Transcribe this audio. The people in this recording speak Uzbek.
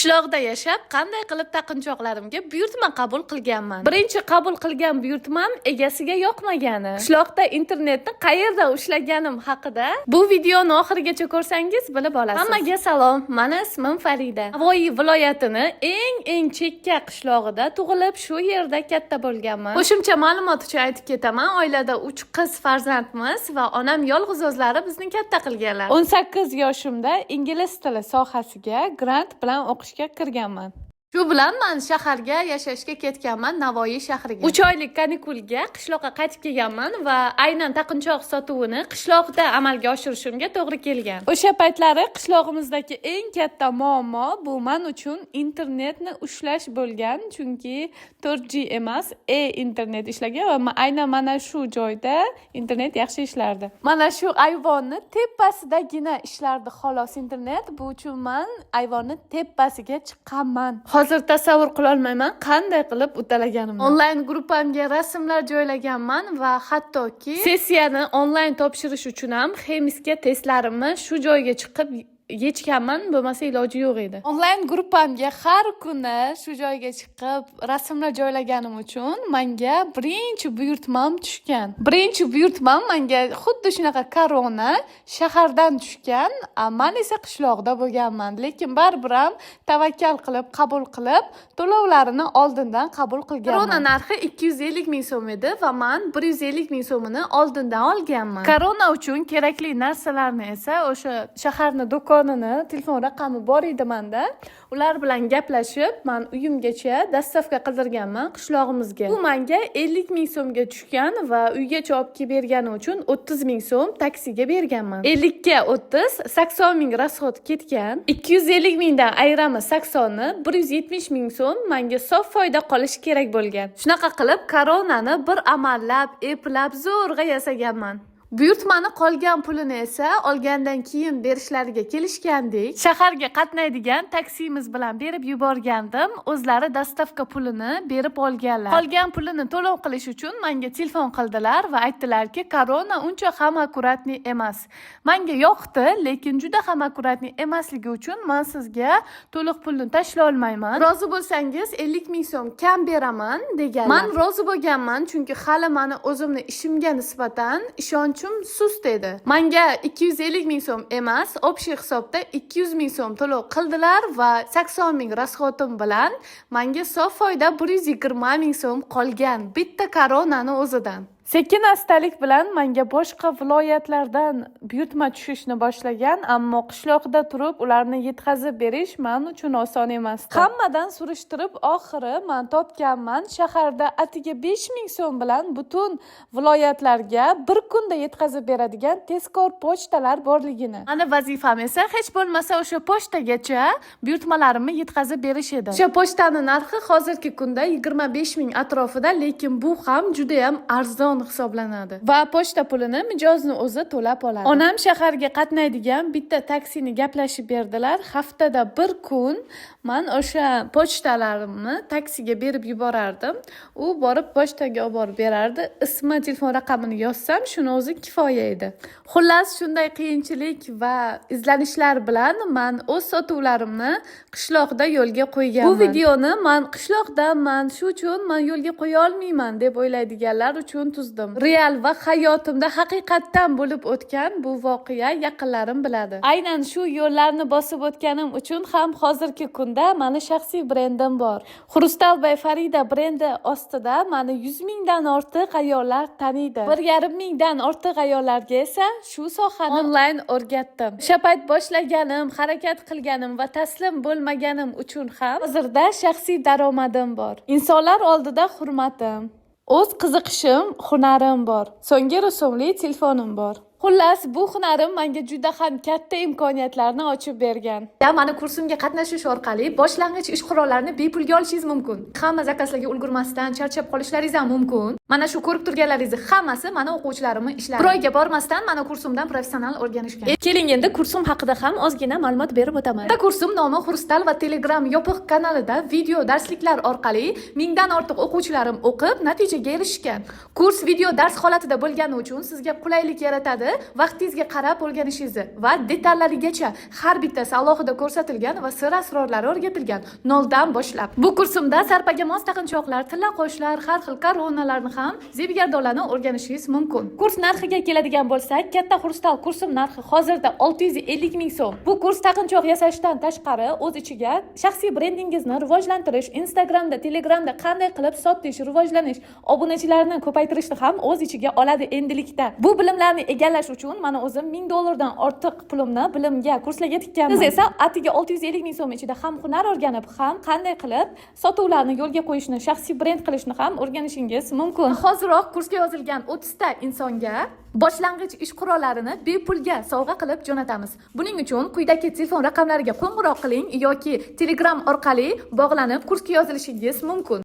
Qishloqda yashab, qanday qilib taqinchoqlarimga buyurtma qabul qilganman. Birinchi qabul qilgan buyurtmam egasiga yoqmagani. Qishloqda internetni qayerda ushlaganim haqida bu videoni oxirigacha ko'rsangiz bilib olasiz. Hammaga salom. Meni ismim Farida. Navoiy viloyatini eng chekka qishlog'ida tug'ilib, shu yerda katta bo'lganman. Qo'shimcha ma'lumot uchun aytib ketaman. Oilada 3 qiz farzandmiz va onam yolg'iz o'zlari bizni katta qilganlar. 18 yoshimda ingliz tili sohasiga grant bilan o'qishga kirganman. Shu bilan men shaharga yashashga ketganman, Navoiy shahriga. 3 oylik kanikulga qishloqqa qaytib kelganman va aynan taqinchoq sotuvini qishloqda amalga oshirishimga to'g'ri kelgan. O'sha paytlari qishlog'imizdagi eng katta muammo bu men uchun internetni ushlash bo'lgan, chunki 4G emas, internet ishlagan va aynan mana shu joyda internet yaxshi ishlardi. Mana shu ayvonni tepasidagina ishlardi xolos internet. Bu uchun men ayvonni tepasiga chiqqanman. Hozir tasavvur qila olmayman qanday qilib uddalaganimni. Onlayn gruppamga rasmlar joylaganman va hattoki sessiyani onlayn topshirish uchun ham xemisga testlarimni shu joyga chiqib yechganman, bo'lmasa iloji yo'q edi. Onlayn gruppamga har kuni shu joyga chiqib rasmlar joylaganim uchun menga birinchi buyurtmam tushgan. Birinchi buyurtmam menga xuddi shunaqa korona shahardan tushgan, men esa qishloqda bo'lganman. Lekin baribir ham tavakkal qilib, qabul qilib, to'lovlarini oldindan qabul qilganman. Korona narxi 250 ming so'm edi va men 150 ming so'mini oldindan olganman. Korona uchun kerakli narsalarni esa o'sha shaharning telefon raqami bor edi menda. Ular bilan gaplashib, men uyimgacha dastavka qildirganman qishlog'imizga. Bu menga 50 ming so'mga tushgan va uygacha olib kelib bergani uchun 30 ming so'm taksiga berganman. 50 ga 30, 80 ming rasxod ketgan. 250 mingdan ayrami 80ni 170 ming so'm menga sof foyda qolishi kerak bo'lgan. Shunaqa qilib koronani bir amallab, eplab zo'rg'a yasaganman. Buyurtmani qolgan pulini esa olgandan keyin berishlariga kelishgandek, shaharga qatnaydigan taksimiz bilan berib yuborgandim. O'zlari dastavka pulini berib olganlar. Qolgan pulini to'lov qilish uchun menga telefon qildilar va aytdilarki, korona uncha ham akkuratni emas. Menga yoqdi, lekin juda ham akkuratni emasligi uchun men sizga to'liq pulni tashlay olmayman. Rozi bo'lsangiz 50 ming so'm kam beraman deganlar. Men rozi bo'lganman, chunki hali meni o'zimni ishimga nisbatan ishonch sust edi. Menga 250 ming so'm emas, общий hisobda 200 ming so'm to'lov qildilar va 80 ming rasxotim bilan menga sof foyda 120 ming so'm qolgan bitta koronani o'zidan. Sekin-astalik bilan menga boshqa viloyatlardan buyurtma tushishni boshlagan, ammo qishloqda turib ularni yetkazib berish men uchun oson emas. Hammadan surishtirib oxiri men topganman, shaharda atiga 5 ming so'm bilan butun viloyatlarga bir kunda yetkazib beradigan tezkor pochtalar borligini. Meni vazifam esa hech bo'lmasa o'sha pochtagacha buyurtmalarimni yetkazib berish edi. O'sha pochtaning narxi hozirgi kunda 25 ming atrofida, lekin bu ham juda ham arzon hisoblanadi va pochta pulini mijozni o'zi to'lab oladi. Onam shaharga qatnaydigan bitta taksini gaplashib berdilar. Haftada bir kun men o'sha pochtalarimni taksiga berib yuborardim. U borib pochtaga olib borib berardi. Ismi, telefon raqamini yozsam, shuni o'zi kifoya edi. Xullas, shunday qiyinchilik va izlanishlar bilan men o'z sotuvlarimni qishloqda yo'lga qo'yganman. Bu videoni men qishloqdaman, shu uchun men yo'lga qo'ya olmayman deb o'ylaydiganlar uchun tuzdim. Real va hayotimda haqiqatdan bo'lib o'tgan bu voqea yaqinlarim biladi. Aynan shu yo'llarni bosib o'tganim uchun ham hozirgi kunda meni shaxsiy brendim bor. Xrustalbay Farida brendi ostida meni 100 mingdan ortiq ayollar taniydi. 1,5 mingdan ortiq ayollarga esa shu sohani onlayn o'rgatdim. O'sha payt boshlaganim, harakat qilganim va taslim bo'lmaganim uchun ham hozirda shaxsiy daromadim bor. Insonlar oldida hurmatim, o'z qiziqishim, hunarim bor. So'nggi rusumli telefonim bor. Xullas, bu hunarim menga juda ham katta imkoniyatlarni ochib bergan. Meni kursimga qatnashish orqali boshlang'ich ish qurollarini bepulga olishingiz mumkin. Hamma zakazlarga ulgurmasdan charchab qolishlaringiz ham mumkin. Mana shu ko'rib turganlaringiz hammasi meni o'quvchilarimning ishlari. Bir oyga bormasdan meni kursimdan professional o'rganishgan. Keling endi kursim haqida ham ozgina ma'lumot berib o'taman. Bitta kursim nomi Xrustal va Telegram yopiq kanalida video darsliklar orqali mingdan ortiq o'quvchilarim o'qib natijaga erishgan. Kurs video dars holatida bo'lgani uchun sizga qulaylik yaratadi vaqtingizga qarab o'rganishingizni va detallarigacha har bittasi alohida ko'rsatilgan va sir asrorlari o'rgatilgan noldan boshlab. Bu kursimda sarpaga mos taqinchoqlar, tilla qo'shlar, har xil koronalarni ham zebigardonlarni o'rganishingiz mumkin. Kurs narxiga keladigan bo'lsak, katta xurstal kursim narxi hozirda 650 ming so'm. Bu kurs taqinchoq yasashdan tashqari o'z ichiga shaxsiy brendingizni rivojlantirish, Instagramda, Telegramda qanday qilib sotish, rivojlanish, obunachilarni ko'paytirishni ham o'z ichiga oladi endilikda. Bu bilimlarni egallash uchun mana o'zim $1000 dan ortiq pulimni bilimga, kurslarga tikkanman. Siz esa atiga 650 ming so'm ichida ham hunar o'rganib, ham qanday qilib sotuvlarni yo'lga qo'yishni, shaxsiy brend qilishni ham o'rganishingiz mumkin. Hoziroq kursga yozilgan 30 ta insonga boshlang'ich ish qurollarini bepulga sovg'a qilib jo'natamiz. Buning uchun quyidagi telefon raqamlariga qo'ng'iroq qiling yoki Telegram orqali bog'lanib kursga yozilishingiz mumkin.